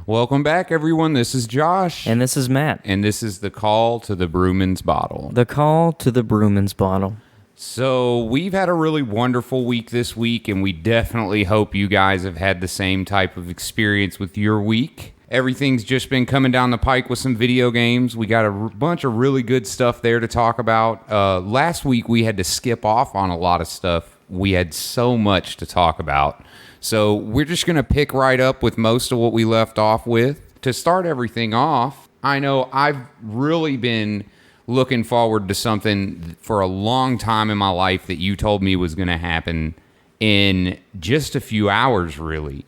Welcome back, everyone. This is Josh. And this is Matt. And this is the Call to the Brewman's Bottle. The Call to the Brewman's Bottle. So we've had a really wonderful week this week, and we definitely hope you guys have had the same type of experience with your week. Everything's just been coming down the pike with some video games. We got a bunch of really good stuff there to talk about. Last week, we had to skip off on a lot of stuff. We had so much to talk about. So we're just going to pick right up with most of what we left off with. To start everything off, I know I've really been looking forward to something for a long time in my life that you told me was going to happen in just a few hours, really.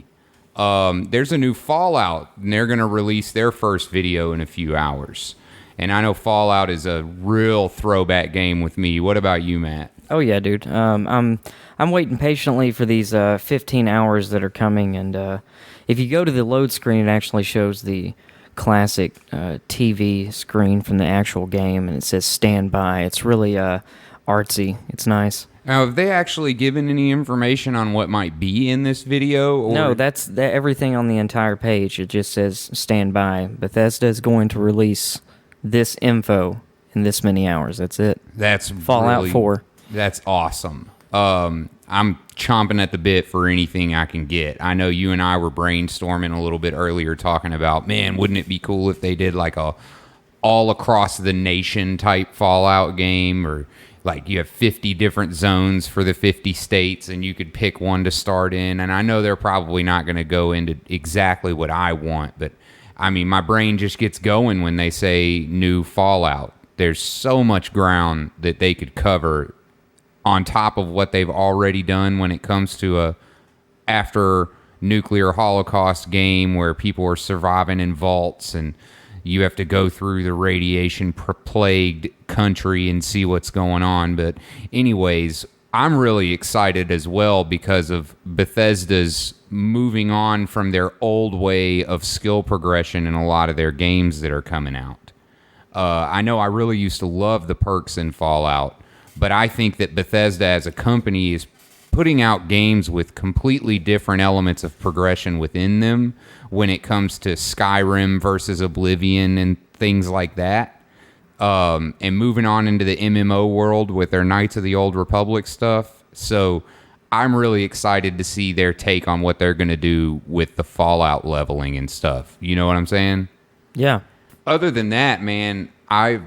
There's a new Fallout, and they're going to release their first video in a few hours. And I know Fallout is a real throwback game with me. What about you, Matt? Oh yeah, dude. I'm waiting patiently for these 15 hours that are coming, and if you go to the load screen, it actually shows the classic TV screen from the actual game, and it says "Stand by." It's really artsy. It's nice. Now, have they actually given any information on what might be in this video? Or? No, that's everything on the entire page. It just says "Stand by." Bethesda is going to release this info in this many hours. That's it. That's Fallout 4. That's awesome. I'm chomping at the bit for anything I can get. I know you and I were brainstorming a little bit earlier talking about, man, wouldn't it be cool if they did like a all across the nation type Fallout game, or like you have 50 different zones for the 50 states and you could pick one to start in. And I know they're probably not going to go into exactly what I want, but I mean, my brain just gets going when they say new Fallout. There's so much ground that they could cover on top of what they've already done when it comes to a after nuclear holocaust game where people are surviving in vaults and you have to go through the radiation plagued country and see what's going on. But anyways, I'm really excited as well because of Bethesda's moving on from their old way of skill progression in a lot of their games that are coming out. I know I really used to love the perks in Fallout, but I think that Bethesda as a company is putting out games with completely different elements of progression within them when it comes to Skyrim versus Oblivion and things like that. And moving on into the MMO world with their Knights of the Old Republic stuff. So I'm really excited to see their take on what they're going to do with the Fallout leveling and stuff. You know what I'm saying? Yeah. Other than that, man, I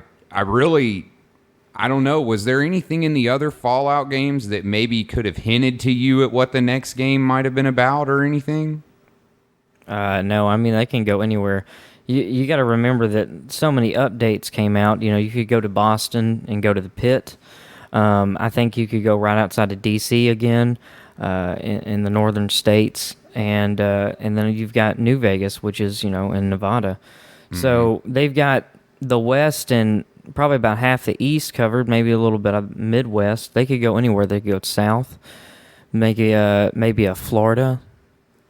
don't know. Was there anything in the other Fallout games that maybe could have hinted to you at what the next game might have been about or anything? No, I mean, they can go anywhere. You got to remember that so many updates came out. You know, you could go to Boston and go to the pit. I think you could go right outside of D.C. again in the northern states. And then you've got New Vegas, which is, in Nevada. Mm-hmm. So they've got the West and probably about half the East covered, maybe a little bit of Midwest. They could go anywhere. They could go south, maybe a Florida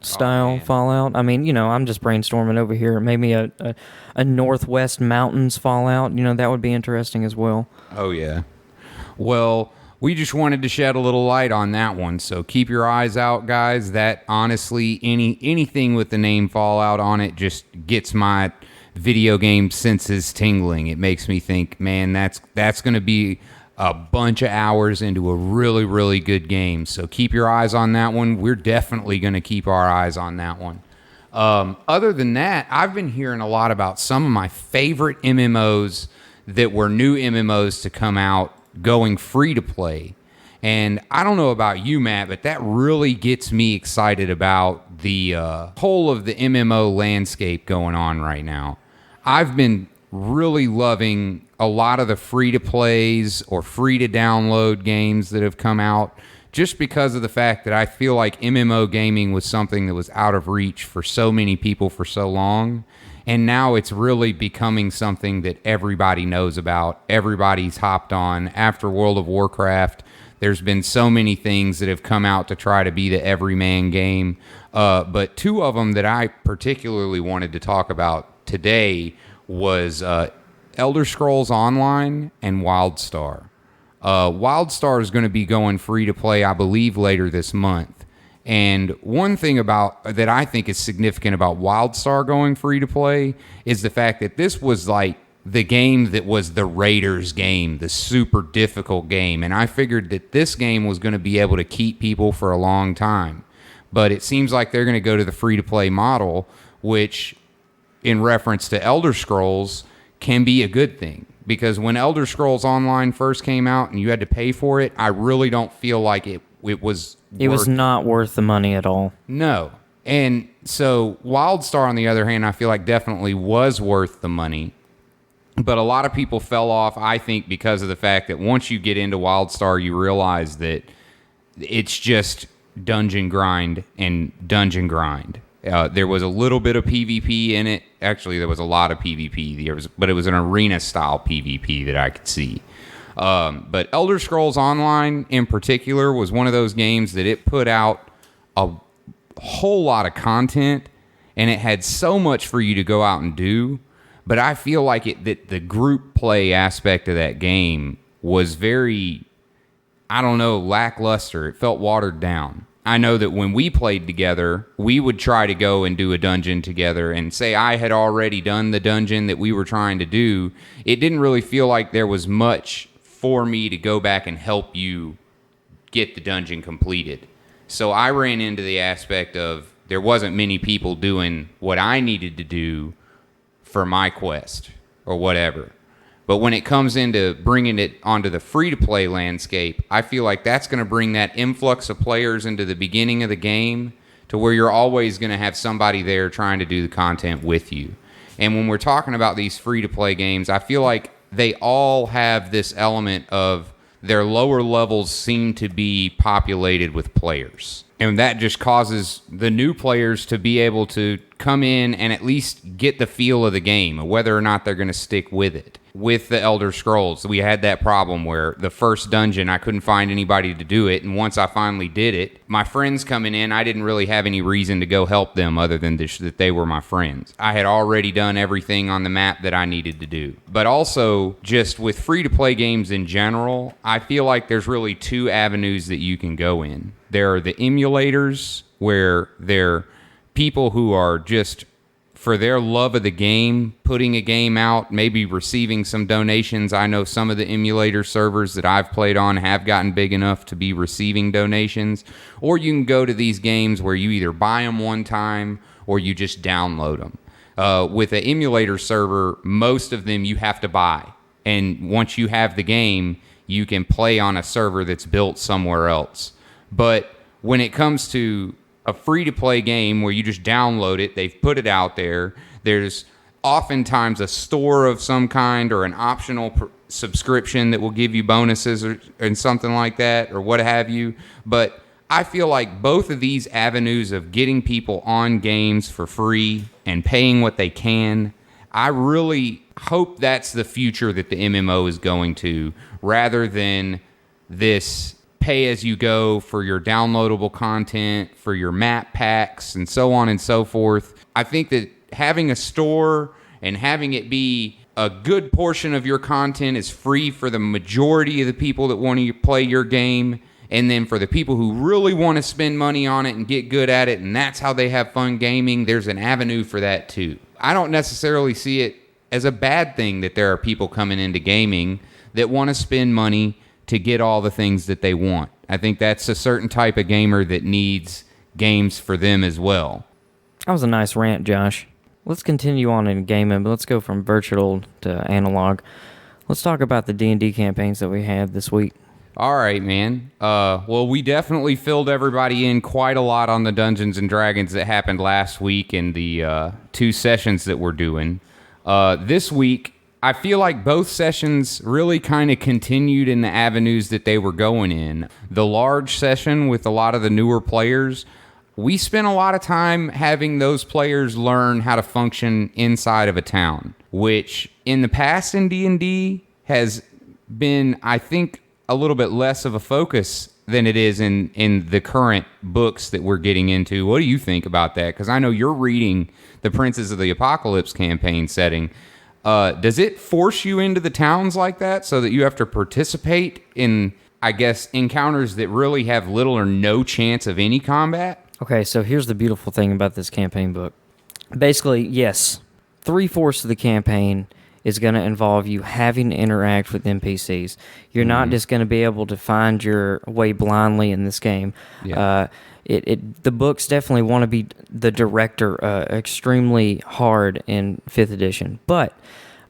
style Fallout. I mean, I'm just brainstorming over here. Maybe a Northwest Mountains Fallout. That would be interesting as well. Oh yeah. Well, we just wanted to shed a little light on that one. So keep your eyes out, guys. That honestly, anything with the name Fallout on it just gets my video game senses tingling. It makes me think, man, that's going to be a bunch of hours into a really, really good game. So keep your eyes on that one. We're definitely going to keep our eyes on that one. Other than that, I've been hearing a lot about some of my favorite MMOs that were new MMOs to come out going free to play. And I don't know about you, Matt, but that really gets me excited about the whole of the MMO landscape going on right now. I've been really loving a lot of the free-to-plays or free-to-download games that have come out just because of the fact that I feel like MMO gaming was something that was out of reach for so many people for so long. And now it's really becoming something that everybody knows about. Everybody's hopped on. After World of Warcraft, there's been so many things that have come out to try to be the everyman game. But two of them that I particularly wanted to talk about today was Elder Scrolls Online and WildStar. WildStar is going to be going free to play, I believe, later this month. And one thing about that I think is significant about WildStar going free to play is the fact that this was like the game that was the Raiders game, the super difficult game. And I figured that this game was going to be able to keep people for a long time. But it seems like they're going to go to the free to play model, which in reference to Elder Scrolls can be a good thing. Because when Elder Scrolls Online first came out and you had to pay for it, I really don't feel like it was not worth the money at all. No. And so WildStar, on the other hand, I feel like definitely was worth the money. But a lot of people fell off, I think, because of the fact that once you get into WildStar, you realize that it's just dungeon grind and dungeon grind. There was a little bit of PvP in it. Actually, there was a lot of PvP. But it was an arena-style PvP that I could see. But Elder Scrolls Online, in particular, was one of those games that it put out a whole lot of content, and it had so much for you to go out and do. But I feel like that the group play aspect of that game was very, I don't know, lackluster. It felt watered down. I know that when we played together, we would try to go and do a dungeon together, and say I had already done the dungeon that we were trying to do. It didn't really feel like there was much for me to go back and help you get the dungeon completed. So I ran into the aspect of there wasn't many people doing what I needed to do for my quest or whatever. But when it comes into bringing it onto the free-to-play landscape, I feel like that's going to bring that influx of players into the beginning of the game to where you're always going to have somebody there trying to do the content with you. And when we're talking about these free-to-play games, I feel like they all have this element of their lower levels seem to be populated with players. And that just causes the new players to be able to come in and at least get the feel of the game, whether or not they're going to stick with it. With the Elder Scrolls, we had that problem where the first dungeon, I couldn't find anybody to do it. And once I finally did it, my friends coming in, I didn't really have any reason to go help them other than that they were my friends. I had already done everything on the map that I needed to do. But also, just with free-to-play games in general, I feel like there's really two avenues that you can go in. There are the emulators, where they're people who are just, for their love of the game, putting a game out, maybe receiving some donations. I know some of the emulator servers that I've played on have gotten big enough to be receiving donations. Or you can go to these games where you either buy them one time or you just download them. With an emulator server, most of them you have to buy. And once you have the game, you can play on a server that's built somewhere else. But when it comes to a free-to-play game where you just download it, they've put it out there, there's oftentimes a store of some kind or an optional subscription that will give you bonuses and something like that or what have you. But I feel like both of these avenues of getting people on games for free and paying what they can, I really hope that's the future that the MMO is going to, rather than this pay as you go for your downloadable content, for your map packs, and so on and so forth. I think that having a store and having it be a good portion of your content is free for the majority of the people that want to play your game, and then for the people who really want to spend money on it and get good at it, and that's how they have fun gaming, there's an avenue for that too. I don't necessarily see it as a bad thing that there are people coming into gaming that want to spend money to get all the things that they want. I think that's a certain type of gamer that needs games for them as well. That was a nice rant, Josh. Let's continue on in gaming, but let's go from virtual to analog. Let's talk about the D&D campaigns that we had this week. All right, man. Well, we definitely filled everybody in quite a lot on the Dungeons & Dragons that happened last week in the 2 sessions that we're doing. This week, I feel like both sessions really kind of continued in the avenues that they were going in. The large session with a lot of the newer players, we spent a lot of time having those players learn how to function inside of a town, which in the past in D&D has been, I think, a little bit less of a focus than it is in the current books that we're getting into. What do you think about that? Because I know you're reading the Princes of the Apocalypse campaign setting. Does it force you into the towns like that so that you have to participate in, I guess, encounters that really have little or no chance of any combat? Okay, so here's the beautiful thing about this campaign book. Basically, yes, 3/4 of the campaign is going to involve you having to interact with NPCs. You're not just going to be able to find your way blindly in this game. Yeah. The books definitely want to be the director extremely hard in 5th edition, but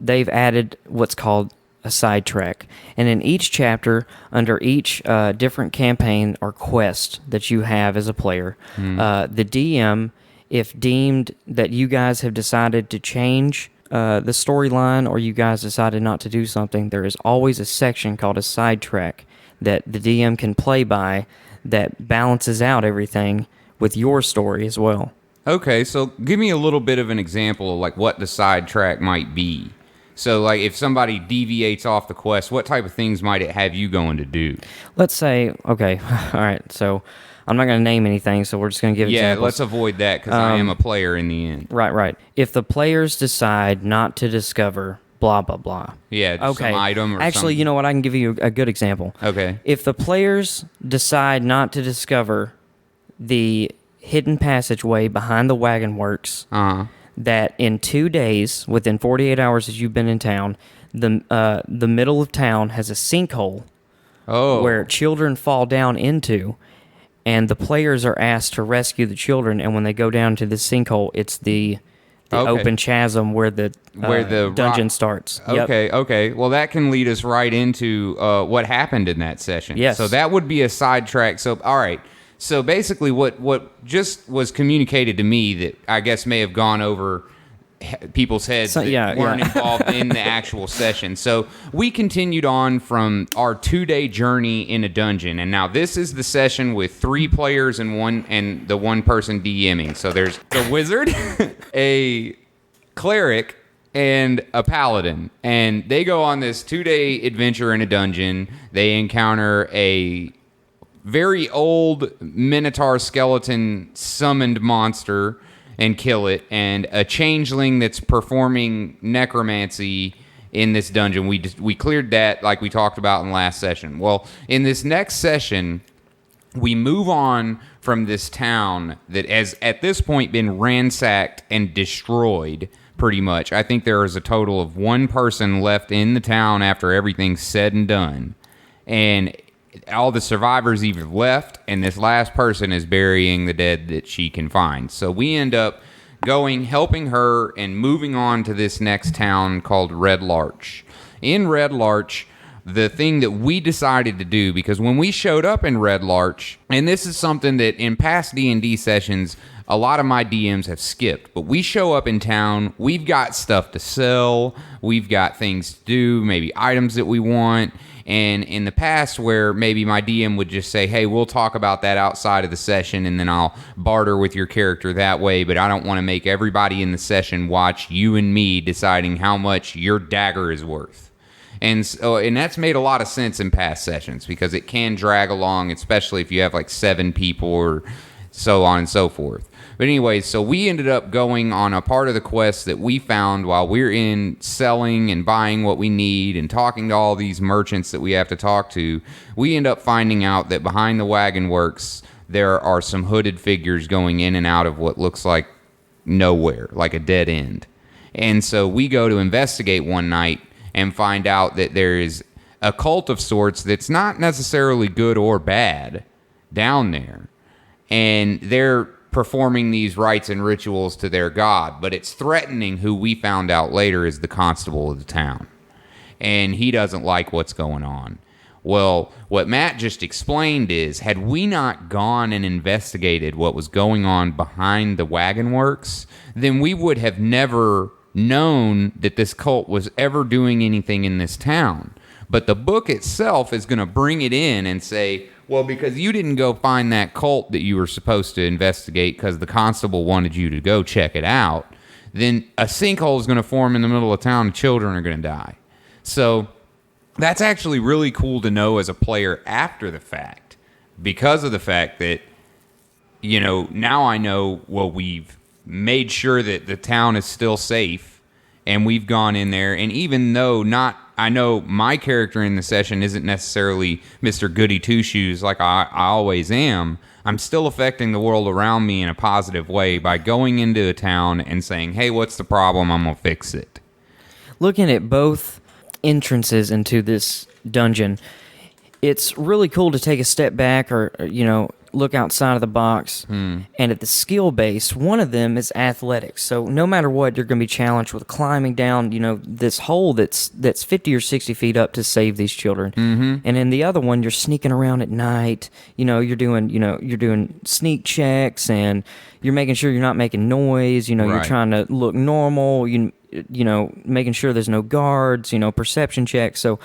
they've added what's called a sidetrack. And in each chapter, under each different campaign or quest that you have as a player, the DM, if deemed that you guys have decided to change the storyline or you guys decided not to do something, there is always a section called a sidetrack that the DM can play by that balances out everything with your story as well. Okay, so give me a little bit of an example of like what the sidetrack might be. So like if somebody deviates off the quest, what type of things might it have you going to do? Let's say, okay, all right, so I'm not going to name anything, so we're just going to give examples. Yeah, let's avoid that because I am a player in the end. Right. If the players decide not to discover blah, blah, blah. Yeah, just some item or Actually, something. you know what? I can give you a good example. Okay. If the players decide not to discover the hidden passageway behind the wagon works, that in 2 days, within 48 hours that you've been in town, the middle of town has a sinkhole where children fall down into, and the players are asked to rescue the children, and when they go down to the sinkhole, it's the open chasm where the dungeon starts. Okay. Well, that can lead us right into what happened in that session. Yes. So that would be a sidetrack. So, all right. So basically what just was communicated to me that I guess may have gone over people's heads that weren't involved in the actual session. So we continued on from our 2-day journey in a dungeon, and now this is the session with 3 players and the one person DMing. So there's the wizard, a cleric, and a paladin, and they go on this 2-day adventure in a dungeon. They encounter a very old minotaur skeleton summoned monster and kill it, and a changeling that's performing necromancy in this dungeon. We cleared that like we talked about in the last session. Well, in this next session, we move on from this town that has at this point been ransacked and destroyed pretty much. I think there is a total of 1 person left in the town after everything's said and done. And all the survivors either left, and this last person is burying the dead that she can find. So we end up helping her, and moving on to this next town called Red Larch. In Red Larch, the thing that we decided to do, because when we showed up in Red Larch, and this is something that in past D&D sessions, a lot of my DMs have skipped, but we show up in town, we've got stuff to sell, we've got things to do, maybe items that we want. And in the past, where maybe my DM would just say, hey, we'll talk about that outside of the session, and then I'll barter with your character that way, but I don't want to make everybody in the session watch you and me deciding how much your dagger is worth. And that's made a lot of sense in past sessions, because it can drag along, especially if you have like 7 people or so on and so forth. But anyway, so we ended up going on a part of the quest that we found while we're in selling and buying what we need and talking to all these merchants that we have to talk to. We end up finding out that behind the wagon works, there are some hooded figures going in and out of what looks like nowhere, like a dead end. And so we go to investigate one night and find out that there is a cult of sorts that's not necessarily good or bad down there. And they're performing these rites and rituals to their god, but it's threatening who we found out later is the constable of the town. And he doesn't like what's going on. Well, what Matt just explained is, had we not gone and investigated what was going on behind the wagon works, then we would have never known that this cult was ever doing anything in this town. But the book itself is going to bring it in and say, well, because you didn't go find that cult that you were supposed to investigate because the constable wanted you to go check it out, then a sinkhole is going to form in the middle of town and children are going to die. So that's actually really cool to know as a player after the fact, because of the fact that, you know, now I know, well, we've made sure that the town is still safe, and we've gone in there, and even though not I know my character in the session isn't necessarily Mr. Goody Two-Shoes like I always am. I'm still affecting the world around me in a positive way by going into a town and saying, hey, what's the problem? I'm going to fix it. Looking at both entrances into this dungeon, it's really cool to take a step back or look outside of the box. And at the skill base, one of them is athletics. So no matter what, you're going to be challenged with climbing down, this hole that's 50 or 60 feet up to save these children. And in the other one, you're sneaking around at night. You're doing sneak checks, and you're making sure you're not making noise. You're Right. trying to look normal. Making sure there's no guards. Perception checks. So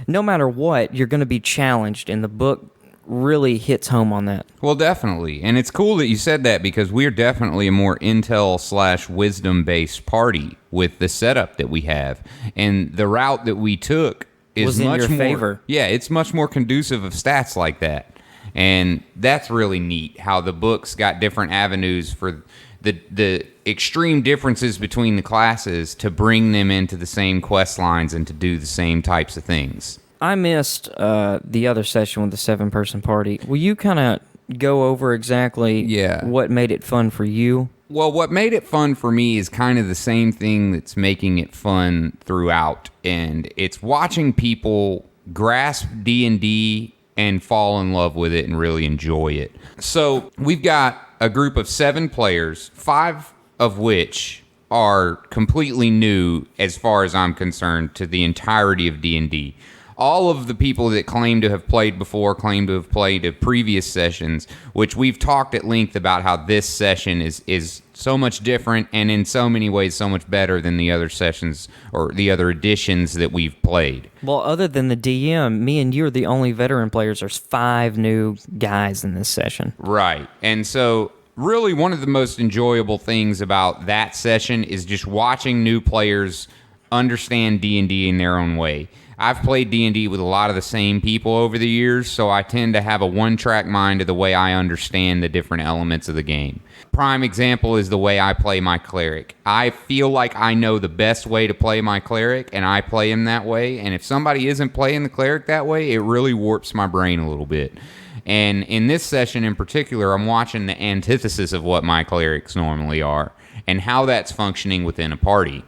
no matter what, you're going to be challenged, and the book really hits home on that. Well, definitely. And it's cool that you said that because we're definitely a more intel/wisdom-based party with the setup that we have. And the route that we took is Was in much your more favor. Yeah, it's much more conducive of stats like that. And that's really neat how the book's got different avenues for the extreme differences between the classes to bring them into the same quest lines and to do the same types of things. I missed the other session with the 7-person party. Will you kind of go over exactly what made it fun for you? Well, what made it fun for me is kind of the same thing that's making it fun throughout, and it's watching people grasp D&D and fall in love with it and really enjoy it. So we've got a group of 7 players, 5 of which are completely new, as far as I'm concerned, to the entirety of D&D. All of the people that claim to have played before claim to have played at previous sessions, which we've talked at length about how this session is so much different and in so many ways so much better than the other sessions or the other editions that we've played. Well, other than the DM, me and you are the only veteran players. There's 5 new guys in this session. Right. And so really one of the most enjoyable things about that session is just watching new players understand D&D in their own way. I've played D&D with a lot of the same people over the years, so I tend to have a one-track mind of the way I understand the different elements of the game. Prime example is the way I play my cleric. I feel like I know the best way to play my cleric, and I play him that way, and if somebody isn't playing the cleric that way, it really warps my brain a little bit. And in this session in particular, I'm watching the antithesis of what my clerics normally are, and how that's functioning within a party.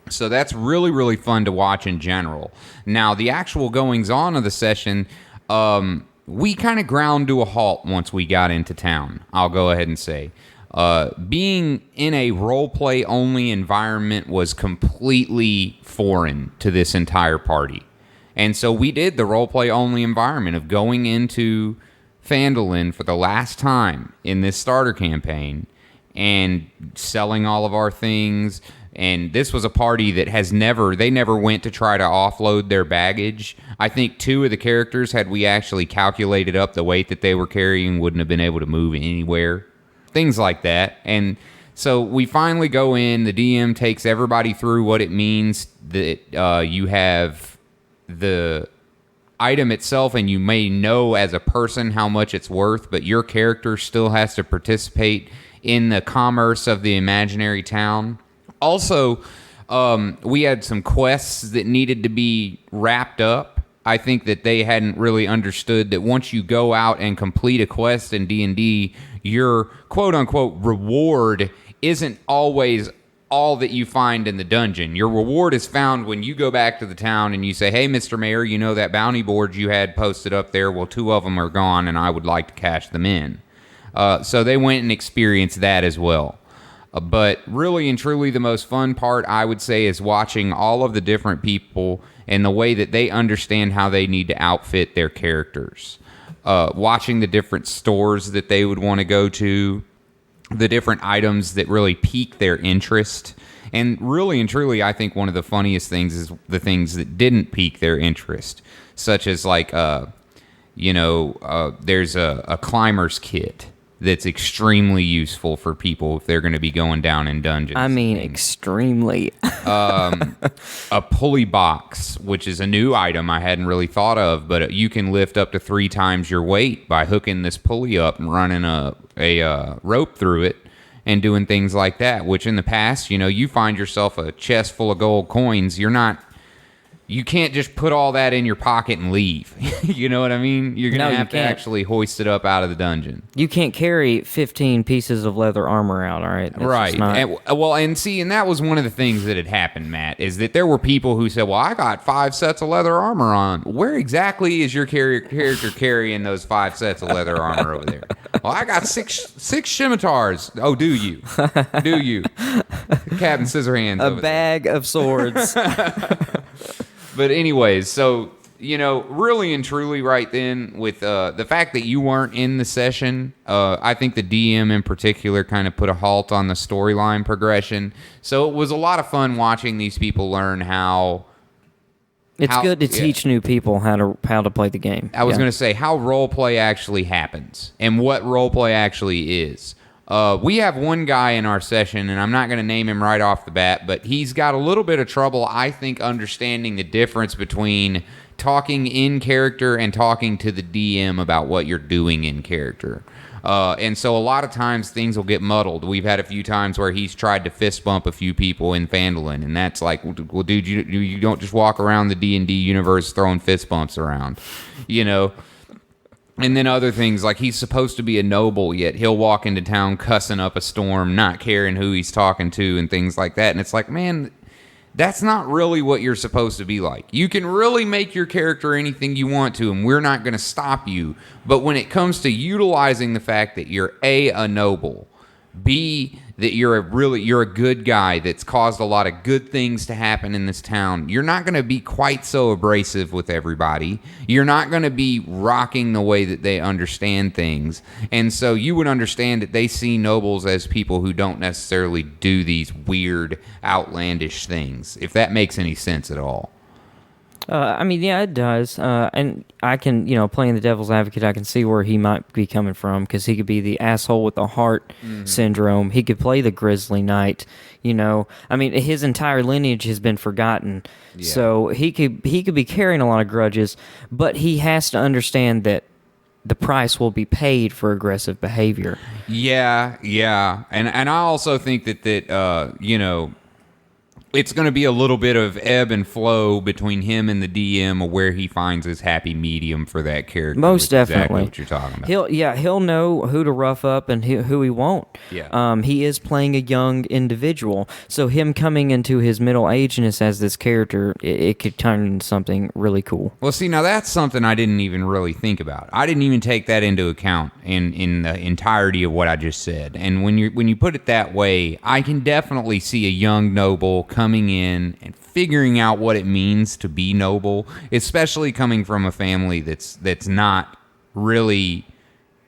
So that's really, really fun to watch in general. Now, the actual goings-on of the session, we kind of ground to a halt once we got into town, I'll go ahead and say. Being in a role-play-only environment was completely foreign to this entire party. And so we did the role-play-only environment of going into Phandalin for the last time in this starter campaign and selling all of our things. And this was a party that they never went to try to offload their baggage. I think 2 of the characters, had we actually calculated up the weight that they were carrying, wouldn't have been able to move anywhere. Things like that. And so we finally go in, the DM takes everybody through what it means that you have the item itself, and you may know as a person how much it's worth, but your character still has to participate in the commerce of the imaginary town. Also, we had some quests that needed to be wrapped up. I think that they hadn't really understood that once you go out and complete a quest in D&D, your quote-unquote reward isn't always all that you find in the dungeon. Your reward is found when you go back to the town and you say, hey, Mr. Mayor, you know that bounty board you had posted up there? Well, 2 of them are gone, and I would like to cash them in. So they went and experienced that as well. But really and truly the most fun part, I would say, is watching all of the different people and the way that they understand how they need to outfit their characters. Watching the different stores that they would want to go to, the different items that really pique their interest. And really and truly, I think one of the funniest things is the things that didn't pique their interest, such as like, there's a climber's kit that's extremely useful for people if they're going to be going down in dungeons. I mean, extremely. A pulley box, which is a new item I hadn't really thought of, but you can lift up to 3 times your weight by hooking this pulley up and running a rope through it and doing things like that, which in the past, you find yourself a chest full of gold coins. You're not you can't just put all that in your pocket and leave. You know what I mean? You're going to have to actually hoist it up out of the dungeon. You can't carry 15 pieces of leather armor out, all right? That's right. And that was one of the things that had happened, Matt, is that there were people who said, well, I got 5 sets of leather armor on. Where exactly is your character carrying those 5 sets of leather armor over there? Well, I got six scimitars. Oh, do you? Do you? Captain Scissorhands. A bag of swords. But anyways, so, really and truly right then, with the fact that you weren't in the session, I think the DM in particular kind of put a halt on the storyline progression. So it was a lot of fun watching these people learn how... It's good to teach new people how to play the game. I was going to say how roleplay actually happens and what roleplay actually is. We have one guy in our session, and I'm not going to name him right off the bat, but he's got a little bit of trouble, I think, understanding the difference between talking in character and talking to the DM about what you're doing in character. And so a lot of times things will get muddled. We've had a few times where he's tried to fist bump a few people in Phandalin, and that's like, well, dude, you don't just walk around the D&D universe throwing fist bumps around, And then other things, like he's supposed to be a noble, yet he'll walk into town cussing up a storm, not caring who he's talking to and things like that. And it's like, man, that's not really what you're supposed to be like. You can really make your character anything you want to, and we're not going to stop you. But when it comes to utilizing the fact that you're a noble, B, that you're a good guy that's caused a lot of good things to happen in this town, you're not going to be quite so abrasive with everybody. You're not going to be rocking the way that they understand things. And so you would understand that they see nobles as people who don't necessarily do these weird, outlandish things, if that makes any sense at all. Yeah, it does. And I can, playing the devil's advocate, I can see where he might be coming from, because he could be the asshole with the heart syndrome. He could play the grizzly knight. His entire lineage has been forgotten. Yeah. So he could be carrying a lot of grudges, but he has to understand that the price will be paid for aggressive behavior. Yeah. And I also think that it's going to be a little bit of ebb and flow between him and the DM of where he finds his happy medium for that character. Most definitely. Exactly what you're talking about. He'll know who to rough up and who he won't. Yeah. He is playing a young individual, so him coming into his middle ageness as this character, it could turn into something really cool. Well, see, now that's something I didn't even really think about. I didn't even take that into account in the entirety of what I just said. And when you put it that way, I can definitely see a young noble coming in and figuring out what it means to be noble, especially coming from a family that's not really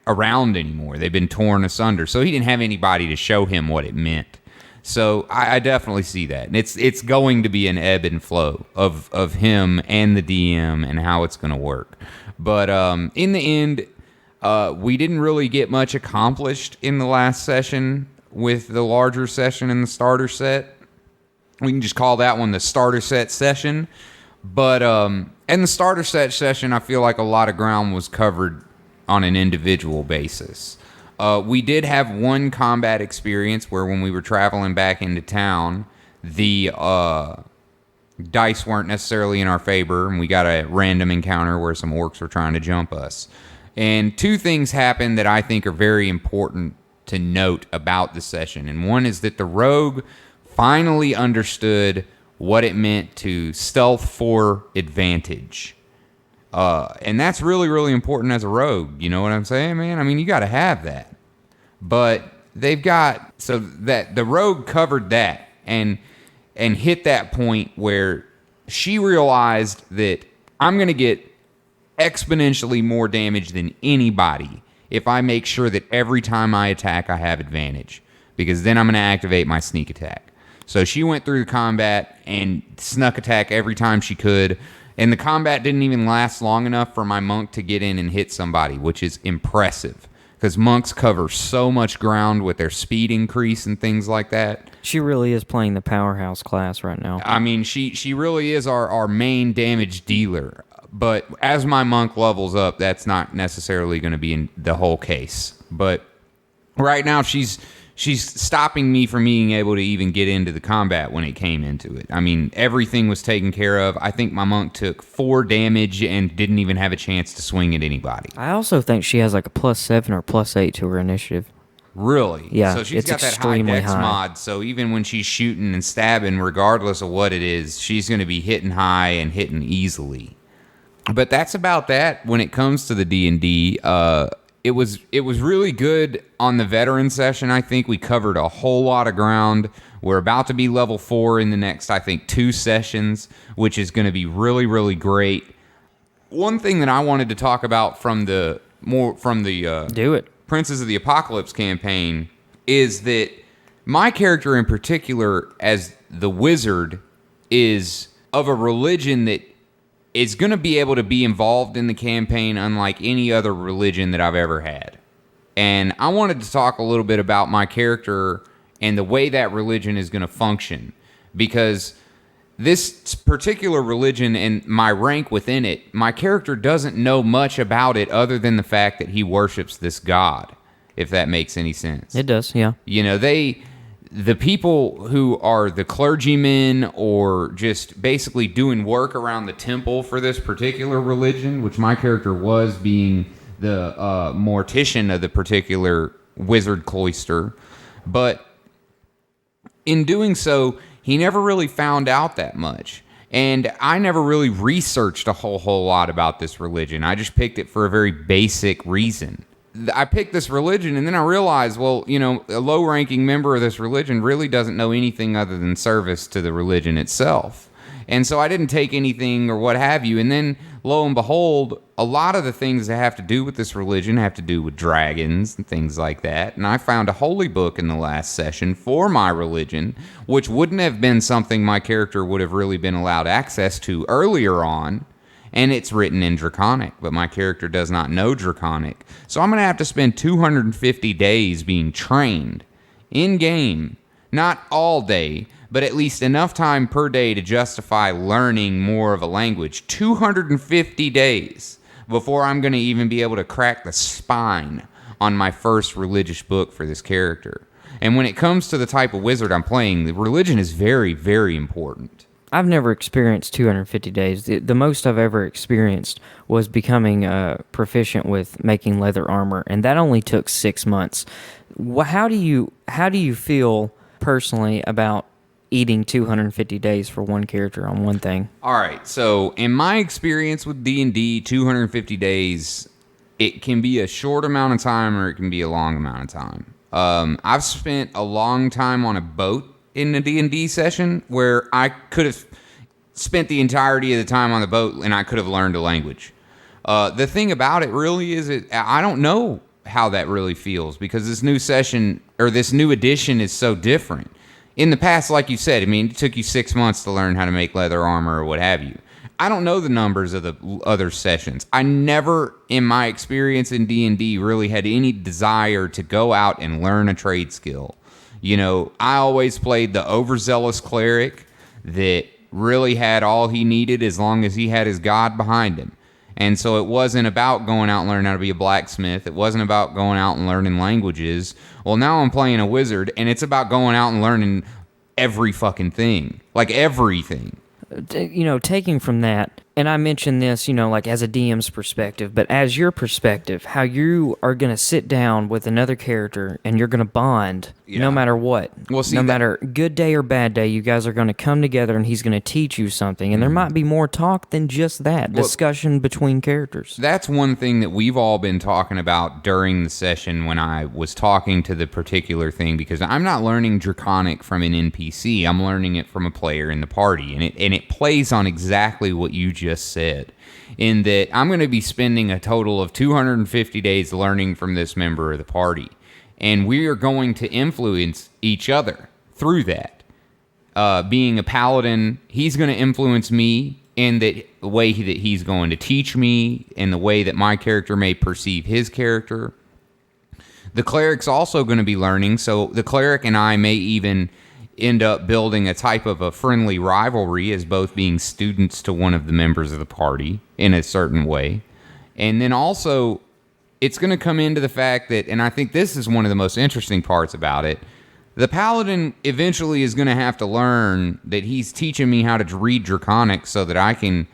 around anymore. They've been torn asunder, so he didn't have anybody to show him what it meant. So I definitely see that, and it's going to be an ebb and flow of him and the DM and how it's going to work. But in the end, we didn't really get much accomplished in the last session with the larger session and the starter set. We can just call that one the starter set session. But in the starter set session, I feel like a lot of ground was covered on an individual basis. We did have one combat experience where when we were traveling back into town, the dice weren't necessarily in our favor, and we got a random encounter where some orcs were trying to jump us. And 2 things happened that I think are very important to note about the session. And one is that the rogue finally understood what it meant to stealth for advantage. And that's really, really important as a rogue. You know what I'm saying, man? I mean, you got to have that. But so that the rogue covered that and hit that point where she realized that I'm going to get exponentially more damage than anybody if I make sure that every time I attack, I have advantage. Because then I'm going to activate my sneak attack. So she went through the combat and snuck attack every time she could. And the combat didn't even last long enough for my monk to get in and hit somebody, which is impressive. Because monks cover so much ground with their speed increase and things like that. She really is playing the powerhouse class right now. I mean, she really is our main damage dealer. But as my monk levels up, that's not necessarily going to be in the whole case. But right now, she's she's stopping me from being able to even get into the combat when it came into it. I mean, everything was taken care of. I think my monk took 4 damage and didn't even have a chance to swing at anybody. I also think she has like a +7 or +8 to her initiative. Really? Yeah, So she's it's got that high extremely dex high. mod, so even when she's shooting and stabbing, regardless of what it is, she's going to be hitting high and hitting easily. But that's about that when it comes to the D&D. It was really good on the veteran session. I think we covered a whole lot of ground. We're about to be level 4 in the next, I think, 2 sessions, which is going to be really, really great. One thing that I wanted to talk about from the Do it. Princes of the Apocalypse campaign is that my character in particular, as the wizard, is of a religion that is going to be able to be involved in the campaign unlike any other religion that I've ever had. And I wanted to talk a little bit about my character and the way that religion is going to function, because this particular religion and my rank within it, my character doesn't know much about it other than the fact that he worships this god, if that makes any sense. It does, yeah. You know, the people who are the clergymen or just basically doing work around the temple for this particular religion, which my character was, being the mortician of the particular wizard cloister. But in doing so, he never really found out that much. And I never really researched a whole lot about this religion. I just picked it for a very basic reason. I picked this religion, and then I realized, well, you know, a low-ranking member of this religion really doesn't know anything other than service to the religion itself. And so I didn't take anything or what have you. And then, lo and behold, a lot of the things that have to do with this religion have to do with dragons and things like that. And I found a holy book in the last session for my religion, which wouldn't have been something my character would have really been allowed access to earlier on. And it's written in Draconic, but my character does not know Draconic. So I'm going to have to spend 250 days being trained in-game, not all day, but at least enough time per day to justify learning more of a language. 250 days before I'm going to even be able to crack the spine on my first religious book for this character. And when it comes to the type of wizard I'm playing, the religion is very, very important. I've never experienced 250 days. The most I've ever experienced was becoming proficient with making leather armor, and that only took 6 months. How do you feel personally about eating 250 days for one character on one thing? All right, so in my experience with D&D, 250 days, it can be a short amount of time or it can be a long amount of time. I've spent a long time on a boat in a D&D session where I could have spent the entirety of the time on the boat and I could have learned a language. The thing about it really is I don't know how that really feels, because this new session or this new edition is so different. In the past, like you said, I mean, it took you 6 months to learn how to make leather armor or what have you. I don't know the numbers of the other sessions. I never, in my experience in D&D, really had any desire to go out and learn a trade skill. You know, I always played the overzealous cleric that really had all he needed as long as he had his god behind him. And so it wasn't about going out and learning how to be a blacksmith. It wasn't about going out and learning languages. Well, now I'm playing a wizard, and it's about going out and learning every fucking thing. Like, everything. You know, taking from that, and I mentioned this, you know, like as a DM's perspective, but as your perspective, how you are going to sit down with another character and you're going to bond no matter what. Well, see, no matter good day or bad day, you guys are going to come together and he's going to teach you something. And there might be more talk than just that, discussion between characters. That's one thing that we've all been talking about during the session when I was talking to the particular thing, because I'm not learning Draconic from an NPC. I'm learning it from a player in the party. And it plays on exactly what you just said, in that I'm going to be spending a total of 250 days learning from this member of the party. And we are going to influence each other through that. Being a paladin, he's going to influence me in the way that he's going to teach me, in the way that my character may perceive his character. The cleric's also going to be learning, so the cleric and I may even end up building a type of a friendly rivalry as both being students to one of the members of the party in a certain way. And then also, it's going to come into the fact that, and I think this is one of the most interesting parts about it, the paladin eventually is going to have to learn that he's teaching me how to read Draconic so that I can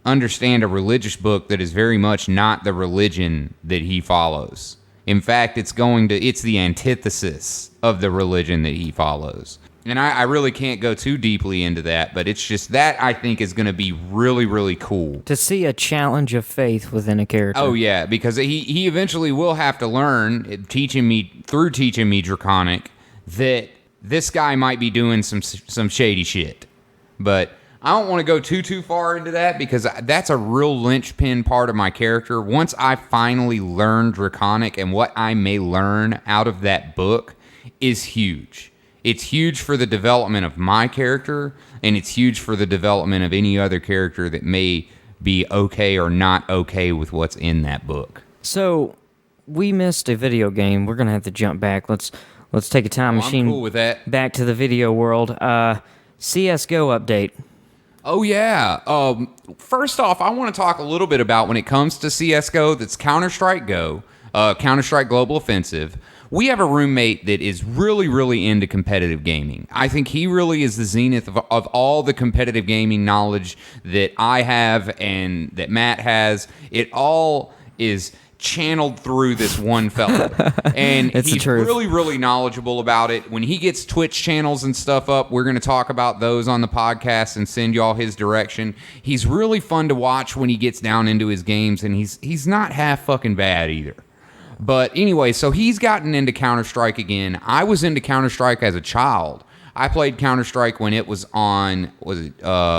understand a religious book that is very much not the religion that he follows. In fact, it's the antithesis of the religion that he follows. And I really can't go too deeply into that, but it's just that I think is going to be really, really cool. To see a challenge of faith within a character. Oh, yeah, because he eventually will have to learn, teaching me Draconic, that this guy might be doing some shady shit. But I don't want to go too far into that because that's a real linchpin part of my character. Once I finally learn Draconic and what I may learn out of that book is huge. It's huge for the development of my character, and it's huge for the development of any other character that may be okay or not okay with what's in that book. So, we missed a video game. We're going to have to jump back. Let's take a time machine I'm cool with that. Back to the video world. CSGO update. Oh, yeah. First off, I want to talk a little bit about when it comes to CSGO, that's Counter-Strike Go, Counter-Strike Global Offensive. We have a roommate that is really, really into competitive gaming. I think he really is the zenith of all the competitive gaming knowledge that I have and that Matt has. It all is channeled through this one fella, and he's really, really knowledgeable about it. When he gets Twitch channels and stuff up, we're going to talk about those on the podcast and send y'all his direction. He's really fun to watch when he gets down into his games, and he's not half fucking bad either. But anyway, so he's gotten into Counter-Strike again. I was into Counter-Strike as a child. I played Counter-Strike when it was on, GameSpot,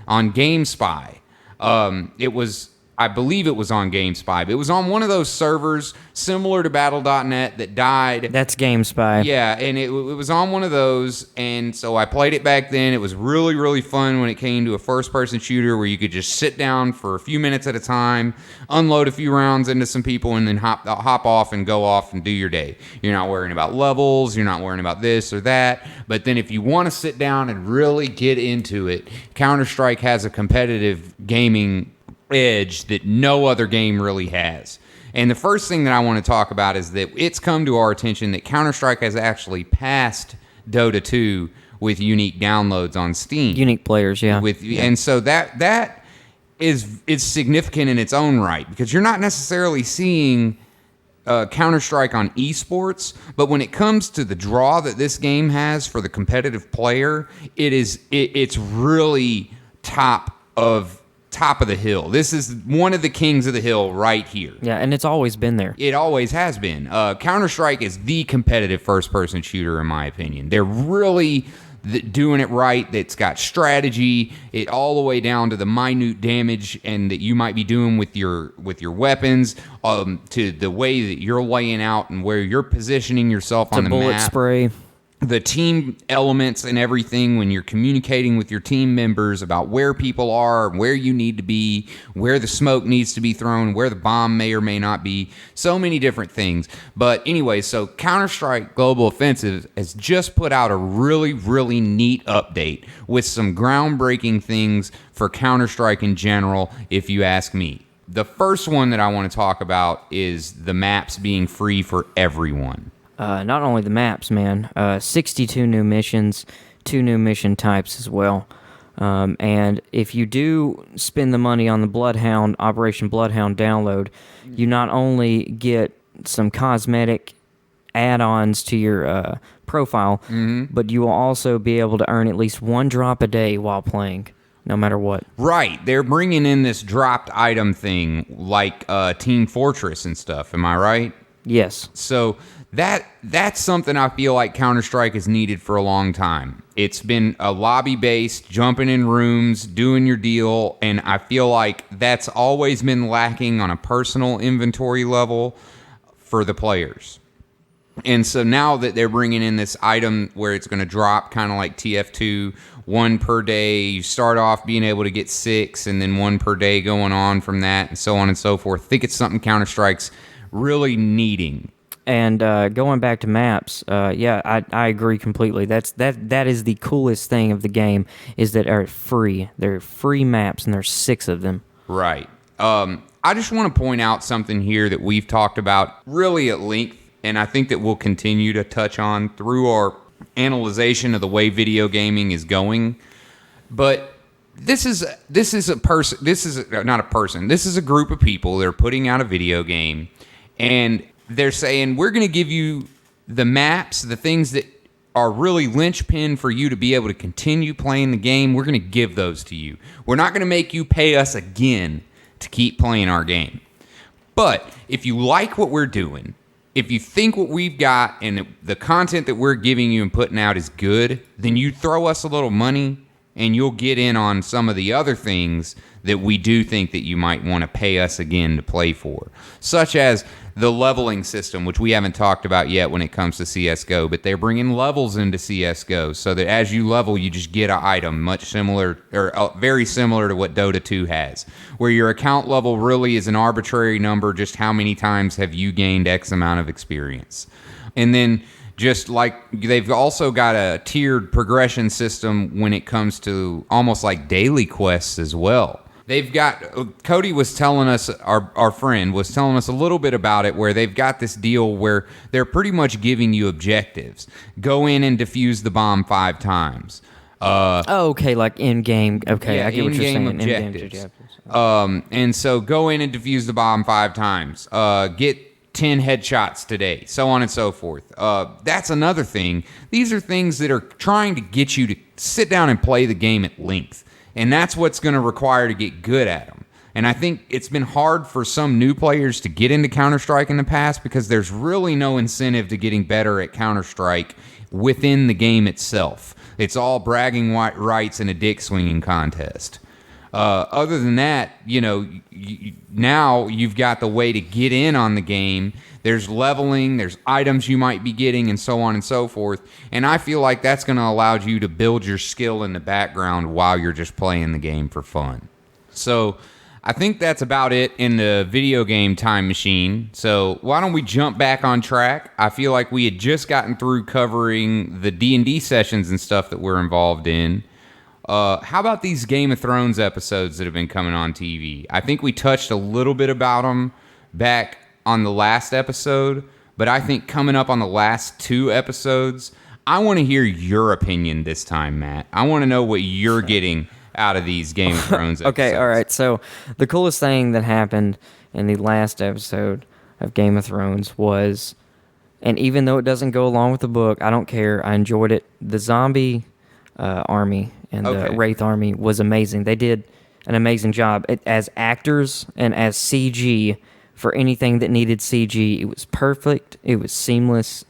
on GameSpy. I believe it was on GameSpy. It was on one of those servers similar to Battle.net that died. That's GameSpy. Yeah, and it was on one of those, and so I played it back then. It was really, really fun when it came to a first-person shooter where you could just sit down for a few minutes at a time, unload a few rounds into some people, and then hop off and go off and do your day. You're not worrying about levels. You're not worrying about this or that. But then if you want to sit down and really get into it, Counter-Strike has a competitive gaming edge that no other game really has. And the first thing that I want to talk about is that it's come to our attention that Counter-Strike has actually passed Dota 2 with unique downloads on Steam. Unique players, yeah. And so that is significant in its own right, because you're not necessarily seeing Counter-Strike on esports, but when it comes to the draw that this game has for the competitive player, it's really top of the hill. This is one of the kings of the hill right here. Yeah, and it's always been there. It always has been. Counter-Strike is the competitive first-person shooter, in my opinion. They're really doing it right. It's got strategy, it all the way down to the minute damage and that you might be doing with your weapons, to the way that you're laying out and where you're positioning yourself on the map. Bullet spray. The team elements and everything when you're communicating with your team members about where people are, where you need to be, where the smoke needs to be thrown, where the bomb may or may not be. So many different things. But anyway, so Counter-Strike Global Offensive has just put out a really, really neat update with some groundbreaking things for Counter-Strike in general, if you ask me. The first one that I want to talk about is the maps being free for everyone. Not only the maps, man. 62 new missions, 2 new mission types as well. And if you do spend the money on the Operation Bloodhound download, you not only get some cosmetic add-ons to your profile, but you will also be able to earn at least 1 drop a day while playing, no matter what. Right. They're bringing in this dropped item thing like Team Fortress and stuff. Am I right? Yes. So that's something I feel like Counter-Strike has needed for a long time. It's been a lobby-based, jumping in rooms, doing your deal, and I feel like that's always been lacking on a personal inventory level for the players. And so now that they're bringing in this item where it's going to drop kind of like TF2, 1 per day, you start off being able to get 6, and then 1 per day going on from that, and so on and so forth. I think it's something Counter-Strike's really needing. And going back to maps, yeah, I agree completely. That is the coolest thing of the game is that are free. They're free maps, and there's 6 of them. Right. I just want to point out something here that we've talked about really at length, and I think that we'll continue to touch on through our analyzation of the way video gaming is going. But this is a person. This is not a person. This is a group of people. They're putting out a video game, and they're saying we're going to give you the maps, the things that are really linchpin for you to be able to continue playing the game. We're going to give those to you. We're not going to make you pay us again to keep playing our game. But if you like what we're doing, if you think what we've got and the content that we're giving you and putting out is good, then you throw us a little money and you'll get in on some of the other things that we do think that you might want to pay us again to play for, such as the leveling system, which we haven't talked about yet when it comes to CSGO, but they're bringing levels into CSGO so that as you level, you just get an item much similar or very similar to what Dota 2 has, where your account level really is an arbitrary number, just how many times have you gained X amount of experience. And then just like they've also got a tiered progression system when it comes to almost like daily quests as well. They've got, Cody was telling us, our friend was telling us a little bit about it, where they've got this deal where they're pretty much giving you objectives. Go in and defuse the bomb 5 times. Okay, like in-game. Okay, Yeah, I get what you're saying. in-game In-game objectives. And so go in and defuse the bomb 5 times. Get 10 headshots today, so on and so forth. That's another thing. These are things that are trying to get you to sit down and play the game at length. And that's what's going to require to get good at them. And I think it's been hard for some new players to get into Counter-Strike in the past because there's really no incentive to getting better at Counter-Strike within the game itself. It's all bragging rights and a dick-swinging contest. Other than that, now you've got the way to get in on the game. There's leveling, there's items you might be getting, and so on and so forth. And I feel like that's going to allow you to build your skill in the background while you're just playing the game for fun. So I think that's about it in the video game time machine. So why don't we jump back on track? I feel like we had just gotten through covering the D&D sessions and stuff that we're involved in. How about these Game of Thrones episodes that have been coming on TV? I think we touched a little bit about them back on the last episode, but I think coming up on the last 2 episodes, I want to hear your opinion this time, Matt. I want to know what you're getting out of these Game of Thrones episodes. Okay, all right. So the coolest thing that happened in the last episode of Game of Thrones was, and even though it doesn't go along with the book, I don't care. I enjoyed it. The zombie army and the Wraith army was amazing. They did an amazing job as actors and as CG. For anything that needed CG, it was perfect. It was seamless.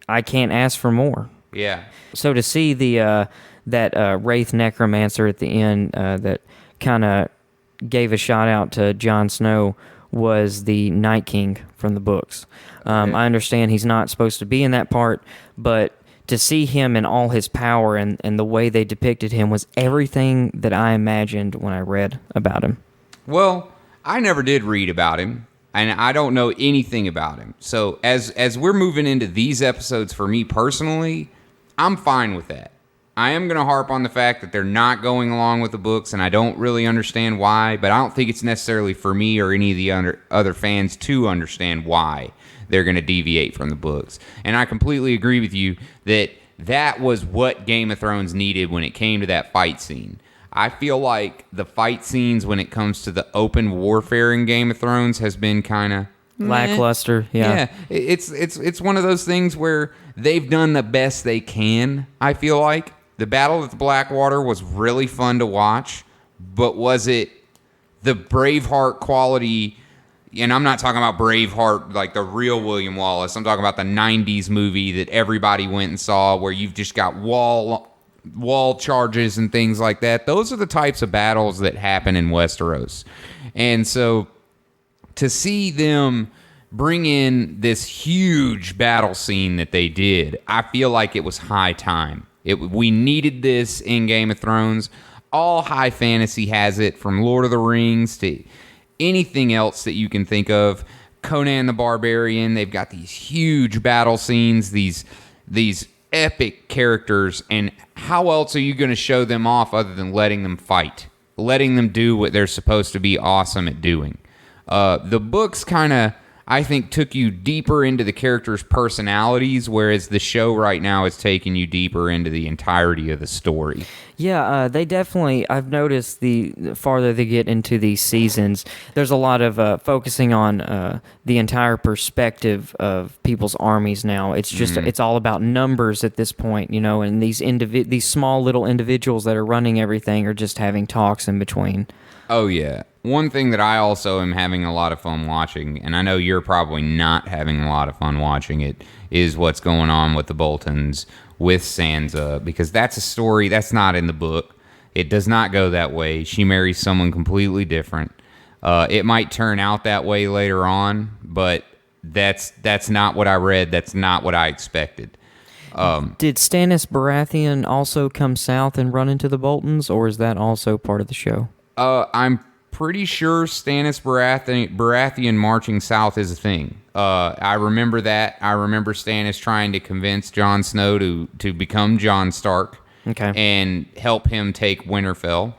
I can't ask for more. Yeah. So to see the that Wraith Necromancer at the end that kind of gave a shout out to Jon Snow was the Night King from the books. I understand he's not supposed to be in that part, but to see him in all his power and the way they depicted him was everything that I imagined when I read about him. Well, I never did read about him, and I don't know anything about him. So as we're moving into these episodes, for me personally, I'm fine with that. I am going to harp on the fact that they're not going along with the books, and I don't really understand why, but I don't think it's necessarily for me or any of the other fans to understand why they're going to deviate from the books. And I completely agree with you that that was what Game of Thrones needed when it came to that fight scene. I feel like the fight scenes when it comes to the open warfare in Game of Thrones has been kind of lackluster. Yeah, it's one of those things where they've done the best they can. I feel like the Battle of the Blackwater was really fun to watch, but was it the Braveheart quality? And I'm not talking about Braveheart like the real William Wallace. I'm talking about the 90s movie that everybody went and saw, where you've just got wall charges and things like that. Those are the types of battles that happen in Westeros. And so to see them bring in this huge battle scene that they did, I feel like it was high time. We needed this in Game of Thrones. All high fantasy has it, from Lord of the Rings to anything else that you can think of. Conan the Barbarian. They've got these huge battle scenes, these epic characters, and how else are you going to show them off other than letting them fight, letting them do what they're supposed to be awesome at doing? The books kind of, I think, took you deeper into the characters' personalities, whereas the show right now is taking you deeper into the entirety of the story. Yeah, they definitely. I've noticed the farther they get into these seasons, there's a lot of focusing on the entire perspective of people's armies now. It's just it's all about numbers at this point, and these small little individuals that are running everything are just having talks in between. Oh, yeah. One thing that I also am having a lot of fun watching, and I know you're probably not having a lot of fun watching it, is what's going on with the Boltons with Sansa, because that's a story that's not in the book. It does not go that way. She marries someone completely different. It might turn out that way later on, but that's not what I read. That's not what I expected. Did Stannis Baratheon also come south and run into the Boltons, or is that also part of the show? I'm pretty sure Stannis Baratheon marching south is a thing. I remember that. I remember Stannis trying to convince Jon Snow to become Jon Stark, and help him take Winterfell.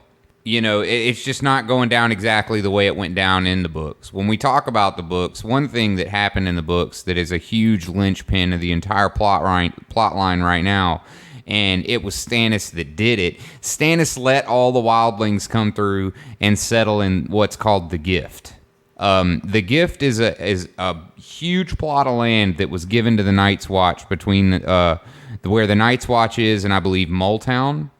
It's just not going down exactly the way it went down in the books. When we talk about the books, one thing that happened in the books that is a huge linchpin of the entire plot line right now, and it was Stannis that did it. Stannis let all the wildlings come through and settle in what's called the Gift. The Gift is a huge plot of land that was given to the Night's Watch between where the Night's Watch is and I believe Molltown.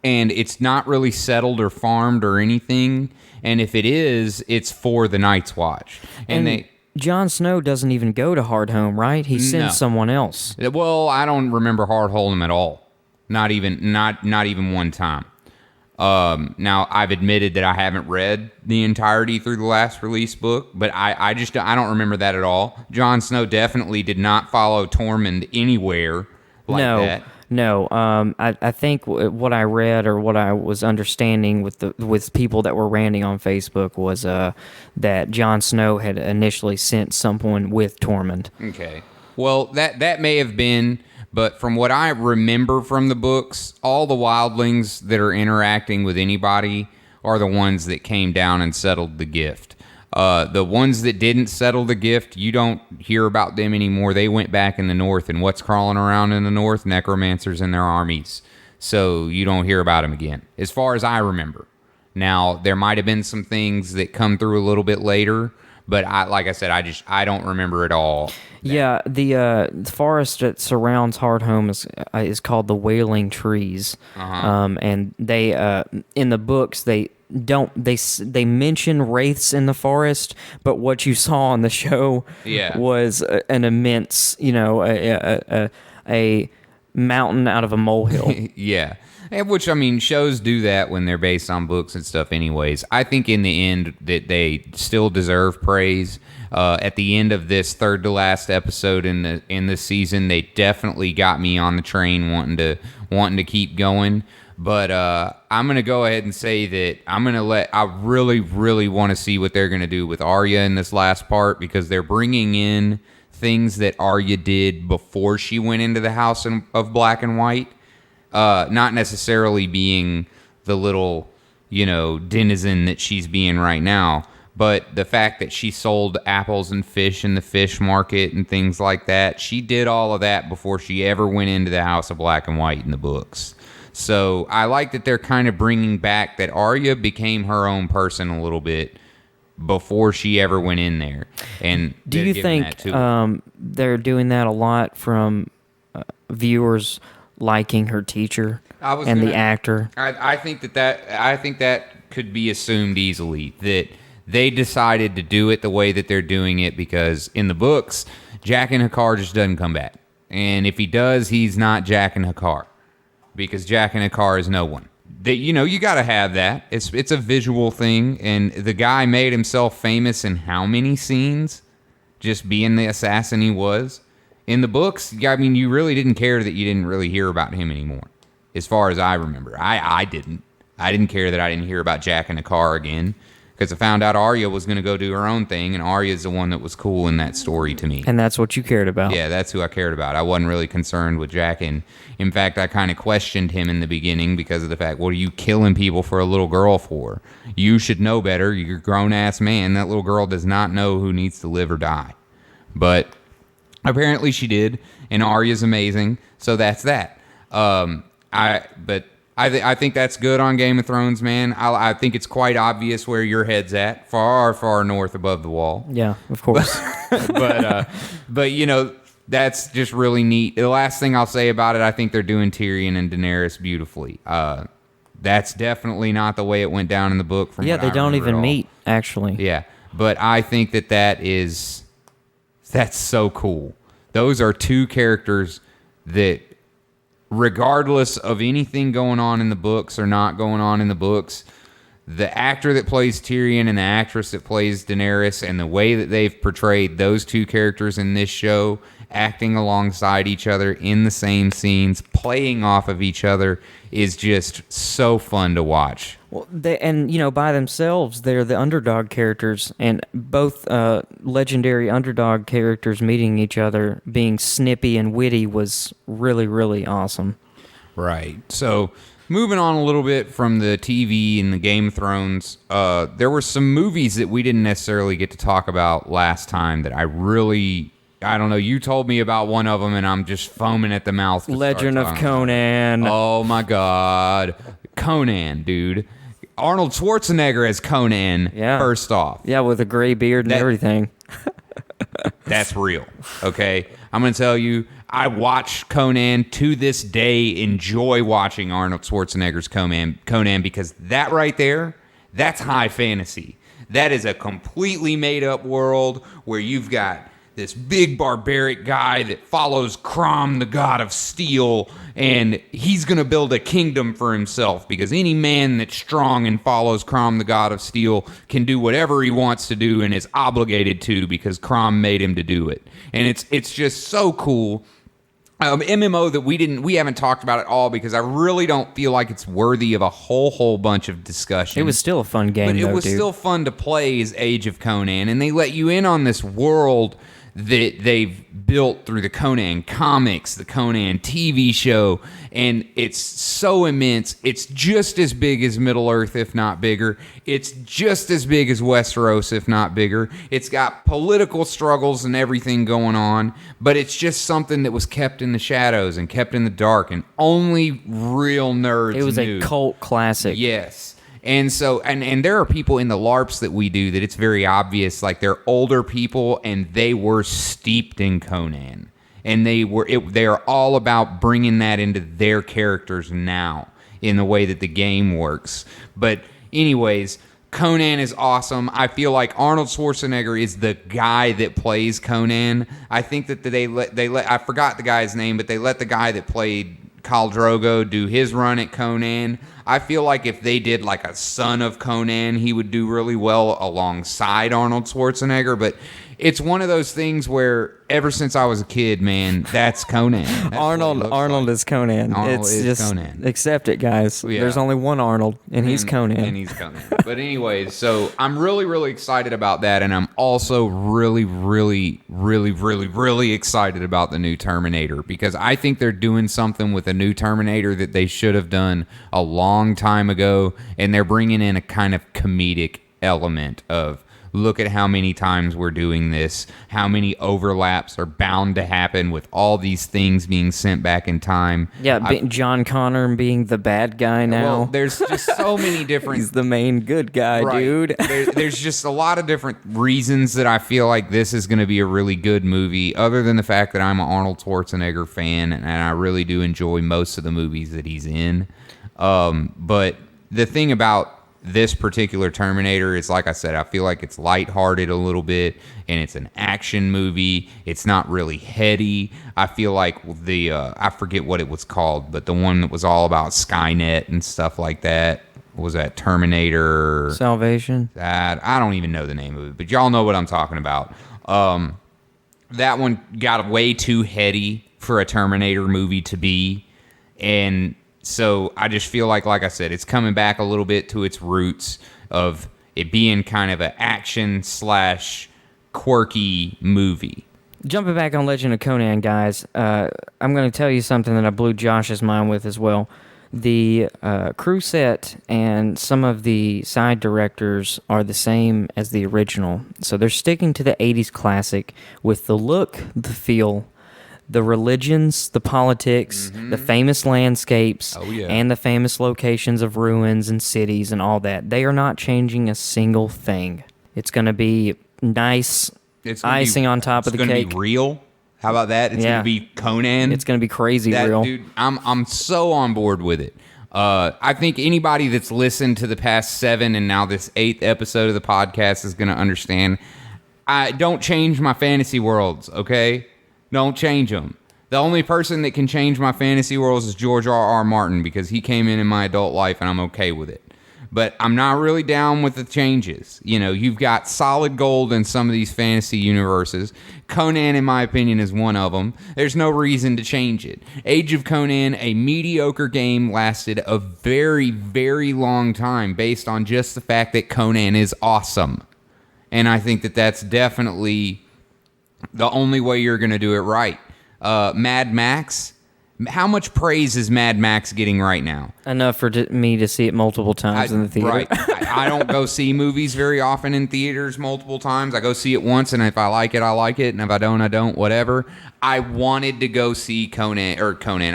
And it's not really settled or farmed or anything. And if it is, it's for the Night's Watch. And Jon Snow doesn't even go to Hardhome, right? He sends someone else. Well, I don't remember Hardhome at all. Not even one time. Now, I've admitted that I haven't read the entirety through the last release book, but I don't remember that at all. Jon Snow definitely did not follow Tormund anywhere like that. No, I think what I read or what I was understanding with people that were ranting on Facebook was that Jon Snow had initially sent someone with Tormund. Okay. Well, that may have been, but from what I remember from the books, all the wildlings that are interacting with anybody are the ones that came down and settled the Gift. The ones that didn't settle the Gift, you don't hear about them anymore. They went back in the north, and what's crawling around in the north? Necromancers and their armies. So you don't hear about them again, as far as I remember. Now, there might have been some things that come through a little bit later, but like I said, I don't remember it all. Yeah, the forest that surrounds Hardhome is called the Wailing Trees, and they in the books they mention wraiths in the forest, but what you saw on the show was an immense, a mountain out of a molehill. Yeah. And which, I mean, shows do that when they're based on books and stuff anyways. I think in the end that they still deserve praise. At the end of this third to last episode in the season, they definitely got me on the train wanting to keep going. But I'm going to go ahead and say that I really, really want to see what they're going to do with Arya in this last part, because they're bringing in things that Arya did before she went into the House of Black and White. Not necessarily being the little, denizen that she's being right now, but the fact that she sold apples and fish in the fish market and things like that. She did all of that before she ever went into the House of Black and White in the books. So I like that they're kind of bringing back that Arya became her own person a little bit before she ever went in there. And do you think they're doing that a lot from viewers liking her teacher the actor? I think that could be assumed easily, that they decided to do it the way that they're doing it because in the books, Jaqen H'ghar just doesn't come back. And if he does, he's not Jaqen H'ghar, because Jaqen H'ghar is no one. You got to have that. It's a visual thing, and the guy made himself famous in how many scenes? Just being the assassin he was. In the books, I mean, you really didn't care that you didn't really hear about him anymore, as far as I remember. I didn't. I didn't care that I didn't hear about Jaqen H'ghar again. because I found out Arya was going to go do her own thing, and Arya's the one that was cool in that story to me. And that's what you cared about. Yeah, that's who I cared about. I wasn't really concerned with Jaqen. In fact, I kind of questioned him in the beginning because of the fact, what are you killing people for a little girl for? You should know better. You're a grown-ass man. That little girl does not know who needs to live or die. But apparently she did, and Arya's amazing, so that's that. I think that's good on Game of Thrones, man. I think it's quite obvious where your head's at, far, far north above the wall. Yeah, of course. But you know, that's just really neat. The last thing I'll say about it, I think they're doing Tyrion and Daenerys beautifully. That's definitely not the way it went down in the book. Yeah, they don't even meet, actually. Yeah, but I think that's so cool. Those are two characters that, regardless of anything going on in the books or not going on in the books, the actor that plays Tyrion and the actress that plays Daenerys, and the way that they've portrayed those two characters in this show, acting alongside each other in the same scenes, playing off of each other, is just so fun to watch. Well, by themselves, they're the underdog characters, and both legendary underdog characters meeting each other, being snippy and witty, was really, really awesome. Right. So, moving on a little bit from the TV and the Game of Thrones, there were some movies that we didn't necessarily get to talk about last time that I don't know, you told me about one of them, and I'm just foaming at the mouth. Legend of Conan. Oh, my God. Conan, dude. Arnold Schwarzenegger as Conan, first off. Yeah, with a gray beard and everything. That's real, okay? I'm going to tell you, I watch Conan to this day, enjoy watching Arnold Schwarzenegger's Conan, because that right there, that's high fantasy. That is a completely made-up world where you've got this big barbaric guy that follows Crom, the god of steel, and he's going to build a kingdom for himself, because any man that's strong and follows Crom, the god of steel, can do whatever he wants to do and is obligated to, because Crom made him to do it. And it's just so cool. MMO that we haven't talked about at all, because I really don't feel like it's worthy of a whole bunch of discussion. It was still a fun game, but it was still fun to play as Age of Conan, and they let you in on this world that they've built through the Conan comics, the Conan TV show, and it's so immense. It's just as big as Middle-earth, if not bigger. It's just as big as Westeros, if not bigger. It's got political struggles and everything going on, but it's just something that was kept in the shadows and kept in the dark, and only real nerds knew. It was a cult classic. Yes. And so, and there are people in the LARPs that we do that it's very obvious, like they're older people and they were steeped in Conan. And they are all about bringing that into their characters now in the way that the game works. But anyways, Conan is awesome. I feel like Arnold Schwarzenegger is the guy that plays Conan. I think that they let I forgot the guy's name, but they let the guy that played Khal Drogo do his run at Conan. I feel like if they did like a son of Conan, he would do really well alongside Arnold Schwarzenegger. But it's one of those things where ever since I was a kid, man, that's Conan. That's Arnold is Conan. Arnold it's is just Conan. Accept it, guys. Yeah. There's only one Arnold, and he's Conan. And he's Conan. But anyways, so I'm really, really excited about that, and I'm also really, really, really, really, really excited about the new Terminator, because I think they're doing something with a new Terminator that they should have done a long time ago, and they're bringing in a kind of comedic element of, look at how many times we're doing this, how many overlaps are bound to happen with all these things being sent back in time. Yeah, John Connor being the bad guy now. Well, there's just so many different... He's the main good guy, right. Dude. There's just a lot of different reasons that I feel like this is going to be a really good movie, other than the fact that I'm an Arnold Schwarzenegger fan, and I really do enjoy most of the movies that he's in. But the thing about this particular Terminator is, like I said, I feel like it's lighthearted a little bit, and it's an action movie. It's not really heady. I feel like I forget what it was called, but the one that was all about Skynet and stuff like that, what was that, Terminator Salvation? I don't even know the name of it, but y'all know what I'm talking about. That one got way too heady for a Terminator movie to be, and so I just feel like I said, it's coming back a little bit to its roots of it being kind of an action slash quirky movie. Jumping back on Legend of Conan, guys, I'm going to tell you something that I blew Josh's mind with as well. The crew set and some of the side directors are the same as the original. So they're sticking to the 80s classic with the look, the feel, the religions, the politics, the famous landscapes, and the famous locations of ruins and cities and all that. They are not changing a single thing. It's going to be nice icing on top of the cake. It's going to be real. How about that? It's going to be Conan. It's going to be crazy real. Dude, I'm so on board with it. I think anybody that's listened to the past 7 and now this 8th episode of the podcast is going to understand. I don't change my fantasy worlds, okay? Don't change them. The only person that can change my fantasy worlds is George R.R. Martin because he came in my adult life and I'm okay with it. But I'm not really down with the changes. You know, you've got solid gold in some of these fantasy universes. Conan, in my opinion, is one of them. There's no reason to change it. Age of Conan, a mediocre game, lasted a very, very long time based on just the fact that Conan is awesome. And I think that that's definitely the only way you're going to do it right. Mad Max. How much praise is Mad Max getting right now? Enough for me to see it multiple times in the theater. Right. I don't go see movies very often in theaters multiple times. I go see it once, and if I like it, I like it, and if I don't, I don't, whatever. I wanted to go see Conan.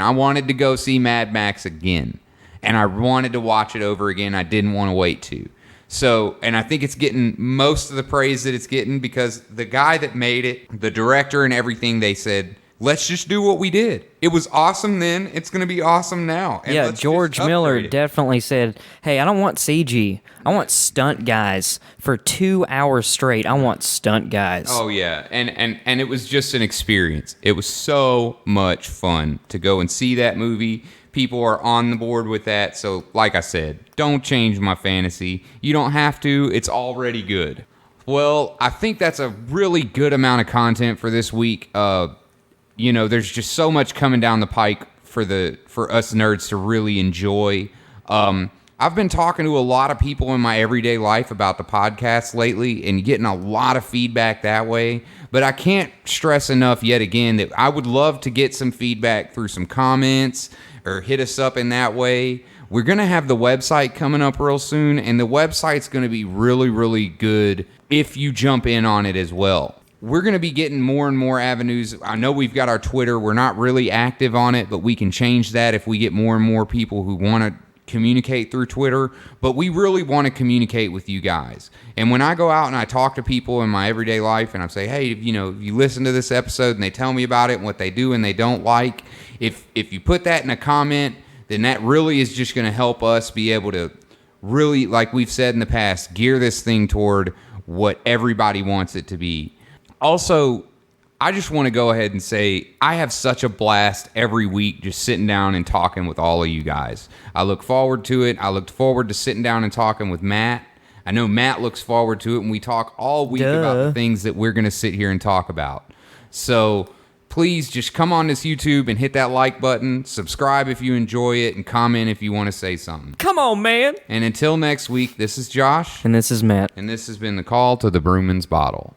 I wanted to go see Mad Max again, and I wanted to watch it over again. I didn't want to wait to. So, and I think it's getting most of the praise that it's getting because the guy that made it, the director and everything, they said, let's just do what we did. It was awesome then. It's going to be awesome now. And yeah, George Miller definitely said, hey, I don't want CG. I want stunt guys for 2 hours straight. I want stunt guys. Oh, yeah. And it was just an experience. It was so much fun to go and see that movie. People are on the board with that. So, like I said, don't change my fantasy. You don't have to. It's already good. Well, I think that's a really good amount of content for this week. You know, there's just so much coming down the pike for us nerds to really enjoy. I've been talking to a lot of people in my everyday life about the podcast lately and getting a lot of feedback that way. But I can't stress enough yet again that I would love to get some feedback through some comments or hit us up in that way. We're going to have the website coming up real soon, and the website's going to be really, really good if you jump in on it as well. We're going to be getting more and more avenues. I know we've got our Twitter. We're not really active on it, but we can change that if we get more and more people who want to communicate through Twitter. But we really want to communicate with you guys. And when I go out and I talk to people in my everyday life and I say, hey, you know, you listen to this episode and they tell me about it and what they do and they don't like, if you put that in a comment, then that really is just going to help us be able to really, like we've said in the past, gear this thing toward what everybody wants it to be. Also, I just want to go ahead and say I have such a blast every week just sitting down and talking with all of you guys. I look forward to it. I looked forward to sitting down and talking with Matt. I know Matt looks forward to it, and we talk all week about the things that we're going to sit here and talk about. So please just come on this YouTube and hit that like button, subscribe if you enjoy it, and comment if you want to say something. Come on, man. And until next week, this is Josh. And this is Matt. And this has been The Call to the Brewman's Bottle.